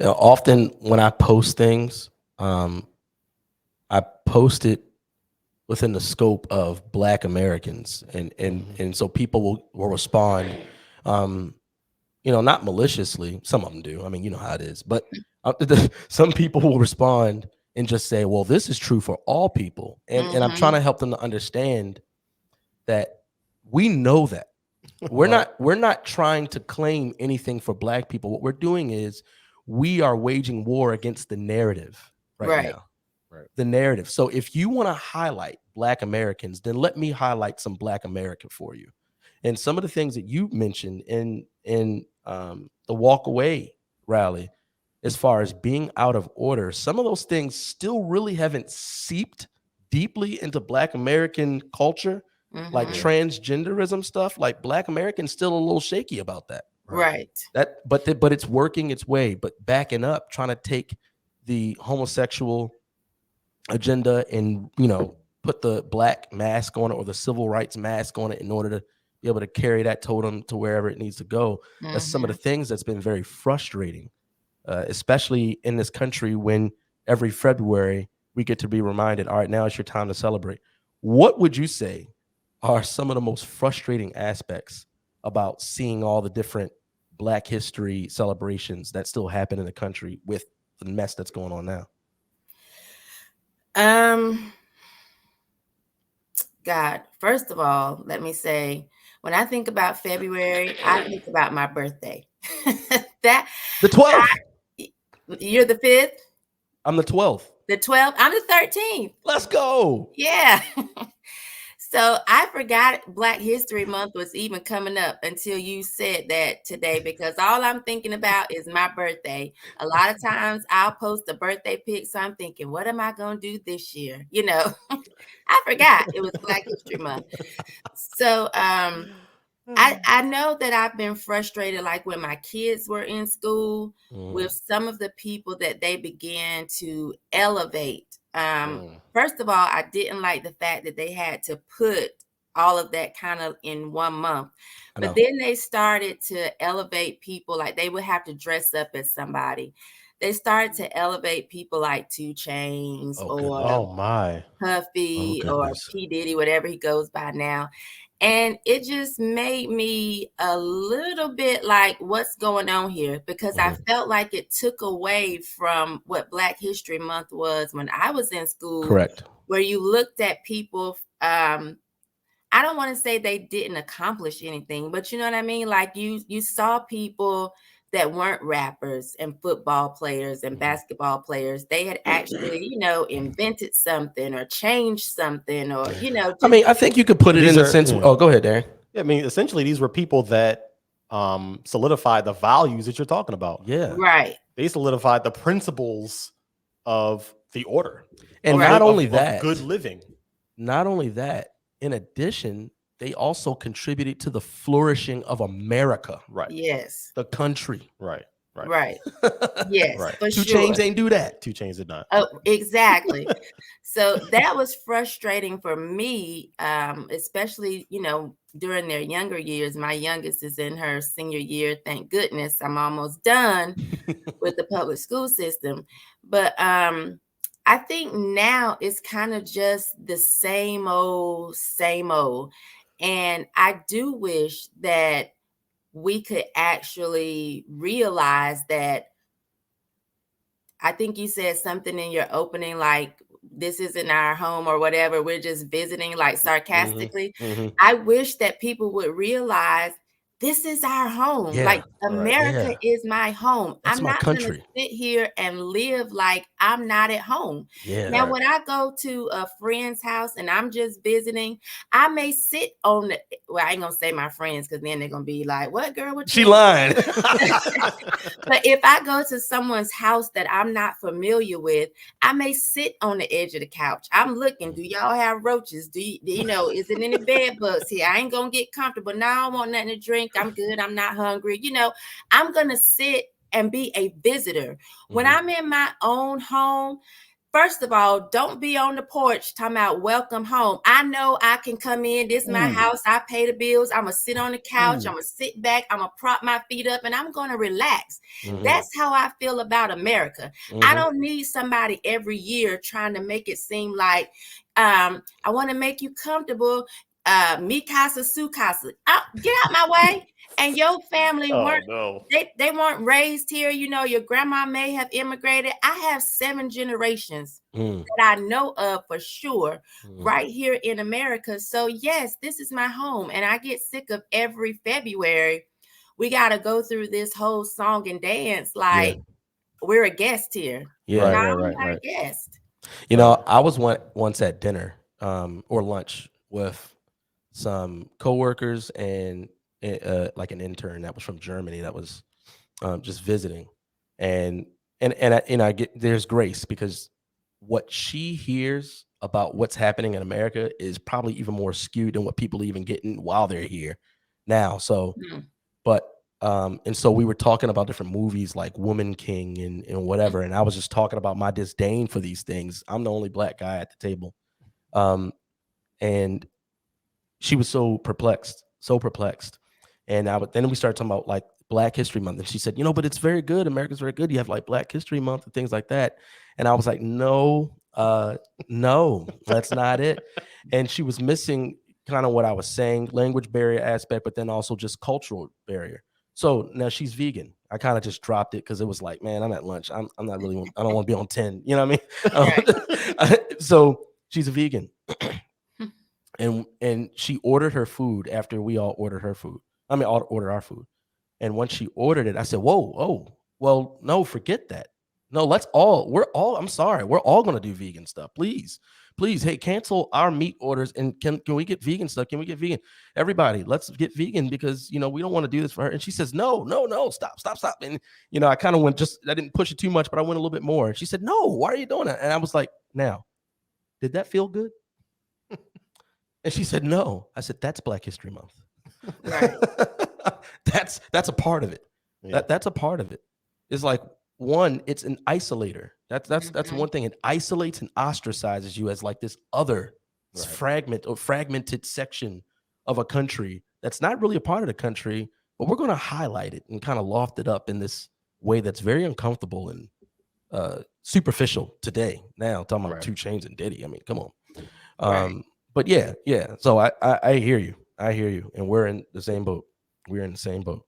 Often when I post things, um, I post it within the scope of Black Americans, and so people will respond, um, not maliciously. Some of them do. I mean, you know how it is. But some people will respond and just say, "Well, this is true for all people," and I'm trying Mm-hmm. to help them to understand that we know that Right. we're not trying to claim anything for Black people. What we're doing is we are waging war against the narrative right Right. now, Right. the narrative. So if you want to highlight Black Americans, then let me highlight some Black American for you. And some of the things that you mentioned in the walk away rally, as far as being out of order, some of those things still really haven't seeped deeply into Black American culture, like Mm-hmm. Yeah. transgenderism stuff. Like Black Americans still a little shaky about that. Right. Right. But it's working its way. But backing up, trying to take the homosexual agenda and put the Black mask on it or the civil rights mask on it in order to be able to carry that totem to wherever it needs to go. That's some of the Mm-hmm. things that's been very frustrating, especially in this country when every February we get to be reminded, all right, now it's your time to celebrate. What would you say are some of the most frustrating aspects about seeing all the different Black history celebrations that still happen in the country with the mess that's going on now? Um, God, first of all, let me say, when I think about February, I think about my birthday. that The 12th. you're the fifth, I'm the 12th. the 12th, I'm the 13th. Let's go. Yeah. So I forgot Black History Month was even coming up until you said that today, because all I'm thinking about is my birthday. A lot of times I'll post a birthday pic, so I'm thinking, what am I going to do this year? I forgot it was Black History Month. So I know that I've been frustrated, like when my kids were in school, Mm, with some of the people that they began to elevate. mm. First of all, I didn't like the fact that they had to put all of that kind of in 1 month. I But know. then they started to elevate people, like they would have to dress up as somebody. They started to elevate people like Two Chains Oh goodness. or Oh my. Oh Puffy or goodness. P. Diddy, whatever he goes by now. And it just made me a little bit like, what's going on here? Because I Mhm. felt like it took away from what Black History Month was when I was in school, Correct. where you looked at people. I don't want to say they didn't accomplish anything, but you know what I mean? Like you saw people that weren't rappers and football players and Mhm. basketball players. They had actually, invented something or changed something or, I just mean, I think you could put And it in these the are, sense. yeah. Oh, go ahead, Darren. Yeah, I mean, essentially, these were people that solidified the values that you're talking about. Yeah, right, They solidified the principles of the order and of right, not only of good that, living. not only that. In addition, they also contributed to the flourishing of America, Right, yes, the country. right, right, right, yes, right. for Two sure. Chains ain't do that. Two Chains did not. Oh, exactly. So that was frustrating for me, especially, during their younger years. My youngest is in her senior year. Thank goodness I'm almost done with the public school system. But I think now it's kind of just the same old, same old. And I do wish that we could actually realize that. I think you said something in your opening like, this isn't our home or whatever. We're just visiting, like Hmm. sarcastically. Hmm. I wish that people would realize this is our home. Yeah, Like Right. America yeah. is my home. That's I'm my not going to country. sit here and live like I'm not at home. Yeah. Now, Right. when I go to a friend's house and I'm just visiting, I may sit on the, well, I ain't going to say my friends because then they're going to be like, what girl, what She you lying. but if I go to someone's house that I'm not familiar with, I may sit on the edge of the couch. I'm looking, do y'all have roaches? Is it any bed bugs here? I ain't gonna get comfortable. Now I don't want nothing to drink. I'm good. I'm not hungry. I'm gonna sit and be a visitor. When Mhm. I'm in my own home, First of all, don't be on the porch talking about welcome home. I know I can come in. This is my house. I pay the bills. I'm going to sit on the couch. I'm going to sit back. I'm going to prop my feet up and I'm going to relax. That's how I feel about America. I don't need somebody every year trying to make it seem like I want to make you comfortable. Mi casa, su casa. Get out my way. And your family weren't they weren't raised here. You know, your grandma may have immigrated. I have 7 generations that I know of for sure right here in America. So yes, this is my home. And I get sick of every February. We got to go through this whole song and dance like we're a guest here. Yeah. No, I'm not a guest. You know, I was once at dinner or lunch with some coworkers and like an intern that was from Germany that was just visiting, and I get there's grace because what she hears about what's happening in America is probably even more skewed than what people even getting while they're here now. So, but and so we were talking about different movies like Woman King and whatever, and I was just talking about my disdain for these things. I'm the only black guy at the table, and she was so perplexed. And then we started talking about like Black History Month. And she said, but it's very good. America's very good. You have like Black History Month and things like that. And I was like, no, that's not it. And she was missing kind of what I was saying, language barrier aspect, but then also just cultural barrier. So now she's vegan. I kind of just dropped it because it was like, man, I'm at lunch. I'm not really, I don't want to be on 10. You know what I mean? So she's a vegan. And she ordered her food after we all ordered her food. I mean, all ordered our food. And when she ordered it, I said, well, no, forget that. No, I'm sorry. We're all going to do vegan stuff. Please, hey, cancel our meat orders. And can we get vegan stuff? Can we get vegan? Everybody, let's get vegan because, we don't want to do this for her. And she says, no, stop. And, I kind of I didn't push it too much, but I went a little bit more. And she said, no, why are you doing that? And I was like, now, did that feel good? And she said, no. I said, that's Black History Month. Right. That's a part of it. Yeah. That's a part of it. It's like, one, it's an isolator. That's one thing. It isolates and ostracizes you as like this other fragmented section of a country that's not really a part of the country, but we're going to highlight it and kind of loft it up in this way that's very uncomfortable and superficial today. Now, talking about 2 Chainz and Diddy. I mean, come on. But yeah. So I hear you. And we're in the same boat. We're in the same boat.